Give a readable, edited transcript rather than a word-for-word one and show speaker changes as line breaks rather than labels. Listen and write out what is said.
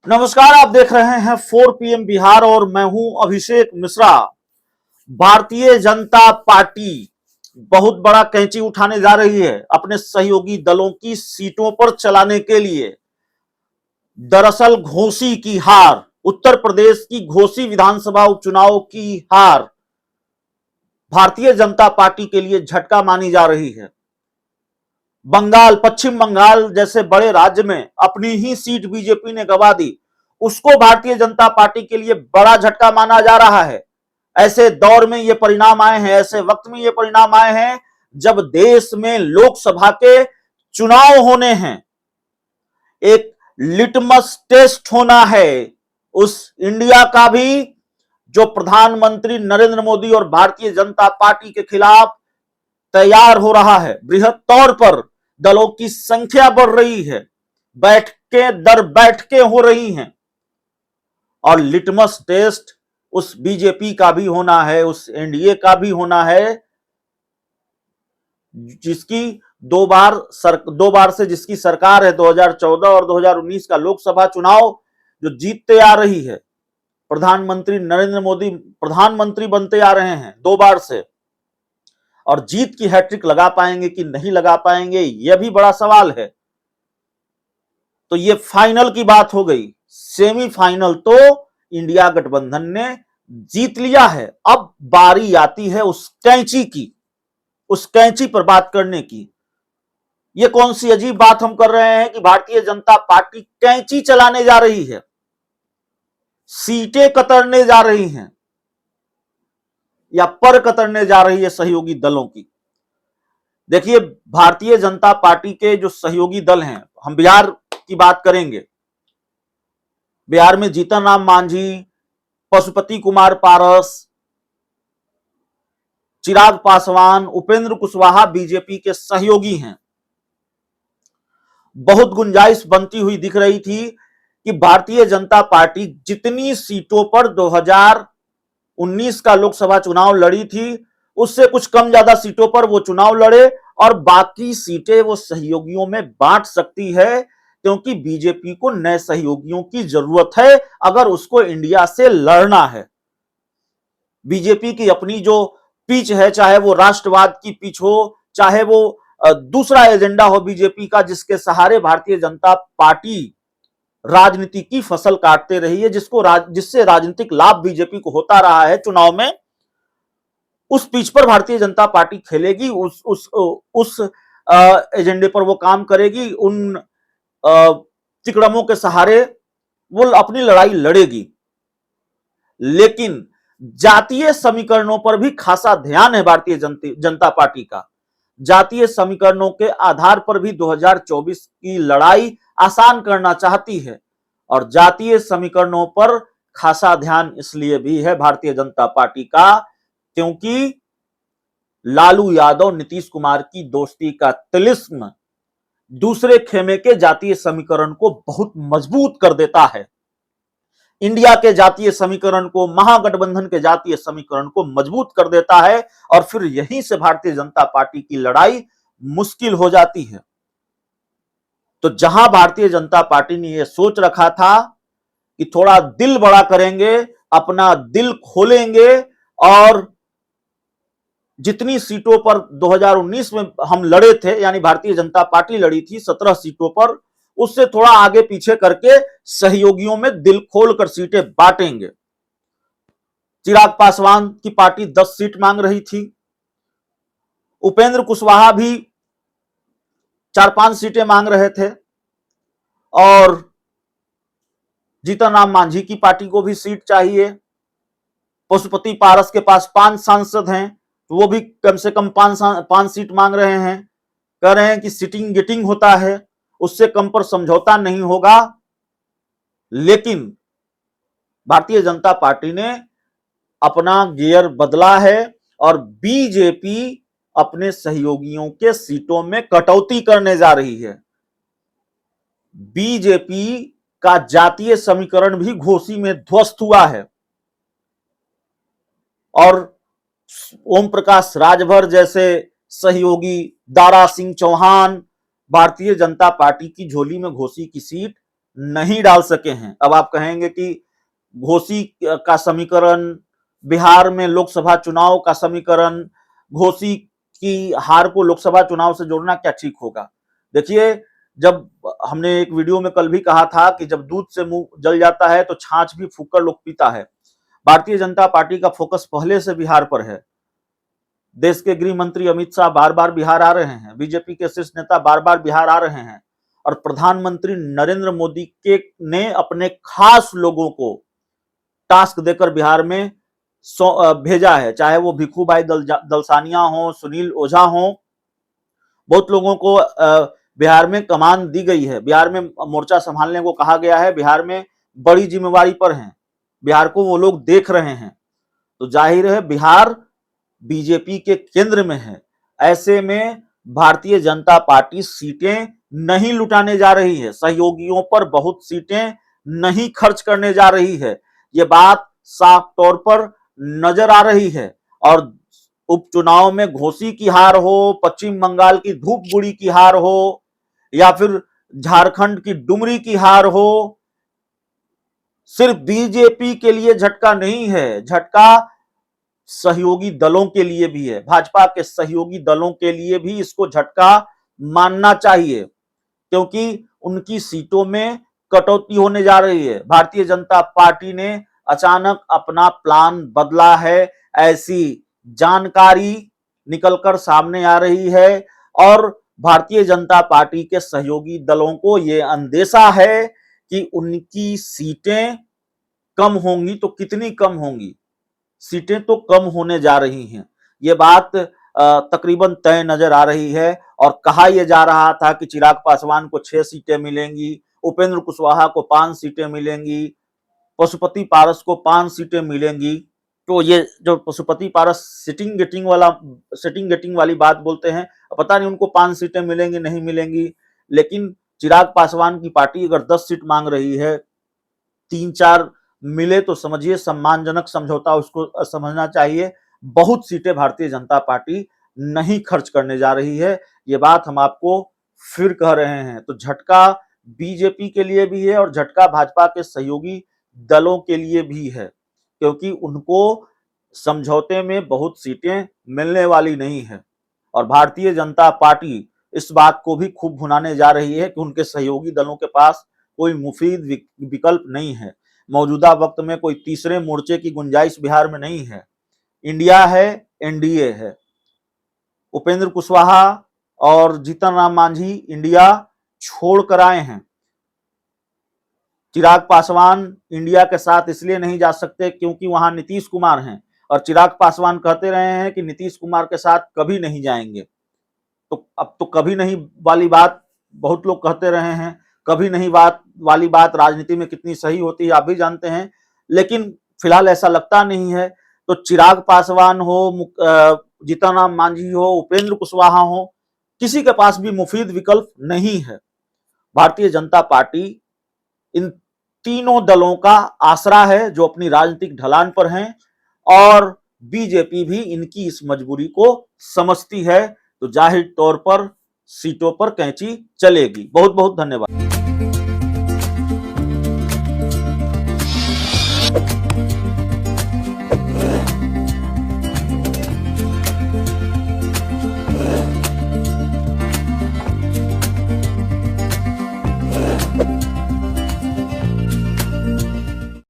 नमस्कार, आप देख रहे हैं 4 PM बिहार और मैं हूं अभिषेक मिश्रा। भारतीय जनता पार्टी बहुत बड़ा कैंची उठाने जा रही है अपने सहयोगी दलों की सीटों पर चलाने के लिए। दरअसल घोसी की हार, उत्तर प्रदेश की घोसी विधानसभा उपचुनाव की हार भारतीय जनता पार्टी के लिए झटका मानी जा रही है। बंगाल, पश्चिम बंगाल जैसे बड़े राज्य में अपनी ही सीट बीजेपी ने गंवा दी, उसको भारतीय जनता पार्टी के लिए बड़ा झटका माना जा रहा है। ऐसे दौर में ये परिणाम आए हैं, ऐसे वक्त में ये परिणाम आए हैं जब देश में लोकसभा के चुनाव होने हैं। एक लिटमस टेस्ट होना है उस इंडिया का भी जो प्रधानमंत्री नरेंद्र मोदी और भारतीय जनता पार्टी के खिलाफ तैयार हो रहा है। बृहद तौर पर दलों की संख्या बढ़ रही है, बैठकें दर बैठकें हो रही हैं और लिटमस टेस्ट उस बीजेपी का भी होना है, उस एनडीए का भी होना है जिसकी दो बार से जिसकी सरकार है। 2014 और 2019 का लोकसभा चुनाव जो जीतते आ रही है। प्रधानमंत्री नरेंद्र मोदी प्रधानमंत्री बनते आ रहे हैं 2 बार से, और जीत की हैट्रिक लगा पाएंगे कि नहीं लगा पाएंगे यह भी बड़ा सवाल है। तो ये फाइनल की बात हो गई। सेमीफाइनल तो इंडिया गठबंधन ने जीत लिया है। अब बारी आती है उस कैंची की, उस कैंची पर बात करने की। ये कौन सी अजीब बात हम कर रहे हैं कि भारतीय जनता पार्टी कैंची चलाने जा रही है, सीटें कतरने जा रही हैं या पर कतरने जा रही है सहयोगी दलों की। देखिए, भारतीय जनता पार्टी के जो सहयोगी दल हैं, हम बिहार की बात करेंगे। बिहार में जीतन राम मांझी, पशुपति कुमार पारस, चिराग पासवान, उपेंद्र कुशवाहा बीजेपी के सहयोगी हैं। बहुत गुंजाइश बनती हुई दिख रही थी कि भारतीय जनता पार्टी जितनी सीटों पर 2019 का लोकसभा चुनाव लड़ी थी, उससे कुछ कम ज्यादा सीटों पर वो चुनाव लड़े और बाकी सीटें वो सहयोगियों में बांट सकती है, क्योंकि बीजेपी को नए सहयोगियों की जरूरत है अगर उसको इंडिया से लड़ना है। बीजेपी की अपनी जो पिच है, चाहे वो राष्ट्रवाद की पिच हो, चाहे वो दूसरा एजेंडा हो बीजेपी का, जिसके सहारे भारतीय जनता पार्टी राजनीति की फसल काटते रही है, जिससे राजनीतिक लाभ बीजेपी को होता रहा है चुनाव में, उस पिच पर भारतीय जनता पार्टी खेलेगी, उस एजेंडे पर वो काम करेगी, उन तिकड़मों के सहारे वो अपनी लड़ाई लड़ेगी। लेकिन जातीय समीकरणों पर भी खासा ध्यान है भारतीय जनता पार्टी का। जातीय समीकरणों के आधार पर भी 2024 की लड़ाई आसान करना चाहती है, और जातीय समीकरणों पर खासा ध्यान इसलिए भी है भारतीय जनता पार्टी का क्योंकि लालू यादव नीतीश कुमार की दोस्ती का तिलिस्म दूसरे खेमे के जातीय समीकरण को बहुत मजबूत कर देता है। इंडिया के जातीय समीकरण को, महागठबंधन के जातीय समीकरण को मजबूत कर देता है, और फिर यहीं से भारतीय जनता पार्टी की लड़ाई मुश्किल हो जाती है। तो जहां भारतीय जनता पार्टी ने यह सोच रखा था कि थोड़ा दिल बड़ा करेंगे, अपना दिल खोलेंगे और जितनी सीटों पर 2019 में हम लड़े थे, यानी भारतीय जनता पार्टी लड़ी थी 17 सीटों पर, उससे थोड़ा आगे पीछे करके सहयोगियों में दिल खोलकर सीटें बांटेंगे। चिराग पासवान की पार्टी 10 सीट मांग रही थी, उपेंद्र कुशवाहा भी 4-5 सीटें मांग रहे थे, और जीतन राम मांझी की पार्टी को भी सीट चाहिए। पशुपति पारस के पास 5 सांसद हैं, तो वो भी कम से कम 5 सीट मांग रहे हैं। कह रहे हैं कि सिटिंग गेटिंग होता है, उससे कम पर समझौता नहीं होगा। लेकिन भारतीय जनता पार्टी ने अपना गियर बदला है और बीजेपी अपने सहयोगियों के सीटों में कटौती करने जा रही है। बीजेपी का जातीय समीकरण भी घोसी में ध्वस्त हुआ है, और ओम प्रकाश राजभर जैसे सहयोगी, दारा सिंह चौहान, भारतीय जनता पार्टी की झोली में घोसी की सीट नहीं डाल सके हैं। अब आप कहेंगे कि घोसी का समीकरण, बिहार में लोकसभा चुनाव का समीकरण, घोसी की हार को लोकसभा चुनाव से जोड़ना क्या ठीक होगा? देखिए, जब हमने एक वीडियो में कल भी कहा था कि जब दूध से मुंह जल जाता है तो छाछ भी फूंककर लोग पीता है। भारतीय जनता पार्टी का फोकस पहले से बिहार पर है। देश के गृह मंत्री अमित शाह बार बार बिहार आ रहे हैं, बीजेपी के शीर्ष नेता बार बार बिहार आ रहे हैं और प्रधानमंत्री नरेंद्र मोदी के ने अपने खास लोगों को टास्क देकर बिहार में भेजा है, चाहे वो भिखूभाई दलसानिया हो, सुनील ओझा हो। बहुत लोगों को बिहार में कमान दी गई है, बिहार में मोर्चा संभालने को कहा गया है, बिहार में बड़ी जिम्मेवारी पर हैं, बिहार को वो लोग देख रहे हैं। तो जाहिर है बिहार बीजेपी के केंद्र में है। ऐसे में भारतीय जनता पार्टी सीटें नहीं लुटाने जा रही है, सहयोगियों पर बहुत सीटें नहीं खर्च करने जा रही है, ये बात साफ तौर पर नजर आ रही है। और उपचुनाव में घोसी की हार हो, पश्चिम बंगाल की धूपगुड़ी की हार हो या फिर झारखंड की डुमरी की हार हो, सिर्फ बीजेपी के लिए झटका नहीं है, झटका सहयोगी दलों के लिए भी है, भाजपा के सहयोगी दलों के लिए भी इसको झटका मानना चाहिए, क्योंकि उनकी सीटों में कटौती होने जा रही है। भारतीय जनता पार्टी ने अचानक अपना प्लान बदला है, ऐसी जानकारी निकलकर सामने आ रही है और भारतीय जनता पार्टी के सहयोगी दलों को यह अंदेशा है कि उनकी सीटें कम होंगी तो कितनी कम होंगी, सीटें तो कम होने जा रही हैं। ये बात तकरीबन तय नजर आ रही है और कहा यह जा रहा था कि चिराग पासवान को 6 सीटें मिलेंगी, उपेंद्र कुशवाहा को 5 सीटें मिलेंगी, पशुपति पारस को 5 सीटें मिलेंगी। तो ये जो पशुपति पारस सिटिंग गेटिंग वाली बात बोलते हैं, पता नहीं उनको 5 सीटें मिलेंगी नहीं मिलेंगी, लेकिन चिराग पासवान की पार्टी अगर 10 सीट मांग रही है, 3-4 मिले तो समझिए सम्मानजनक समझौता उसको समझना चाहिए। बहुत सीटें भारतीय जनता पार्टी नहीं खर्च करने जा रही है, ये बात हम आपको फिर कह रहे हैं। तो झटका बीजेपी के लिए भी है और झटका भाजपा के सहयोगी दलों के लिए भी है, क्योंकि उनको समझौते में बहुत सीटें मिलने वाली नहीं है और भारतीय जनता पार्टी इस बात को भी खूब भुनाने जा रही है कि उनके सहयोगी दलों के पास कोई मुफीद विकल्प नहीं है। मौजूदा वक्त में कोई तीसरे मोर्चे की गुंजाइश बिहार में नहीं है। इंडिया है, एनडीए है। उपेंद्र कुशवाहा और जीतन राम मांझी इंडिया छोड़कर आए हैं। चिराग पासवान इंडिया के साथ इसलिए नहीं जा सकते क्योंकि वहां नीतीश कुमार हैं और चिराग पासवान कहते रहे हैं कि नीतीश कुमार के साथ कभी नहीं जाएंगे। तो अब तो कभी नहीं वाली बात बहुत लोग कहते रहे हैं, कभी नहीं बात वाली बात राजनीति में कितनी सही होती है आप भी जानते हैं, लेकिन फिलहाल ऐसा लगता नहीं है। तो चिराग पासवान हो, जीतन राम मांझी हो, उपेंद्र कुशवाहा हो, किसी के पास भी मुफीद विकल्प नहीं है। भारतीय जनता पार्टी इन तीनों दलों का आसरा है जो अपनी राजनीतिक ढलान पर हैं और बीजेपी भी इनकी इस मजबूरी को समझती है। तो जाहिर तौर पर सीटों पर कैंची चलेगी। बहुत बहुत धन्यवाद।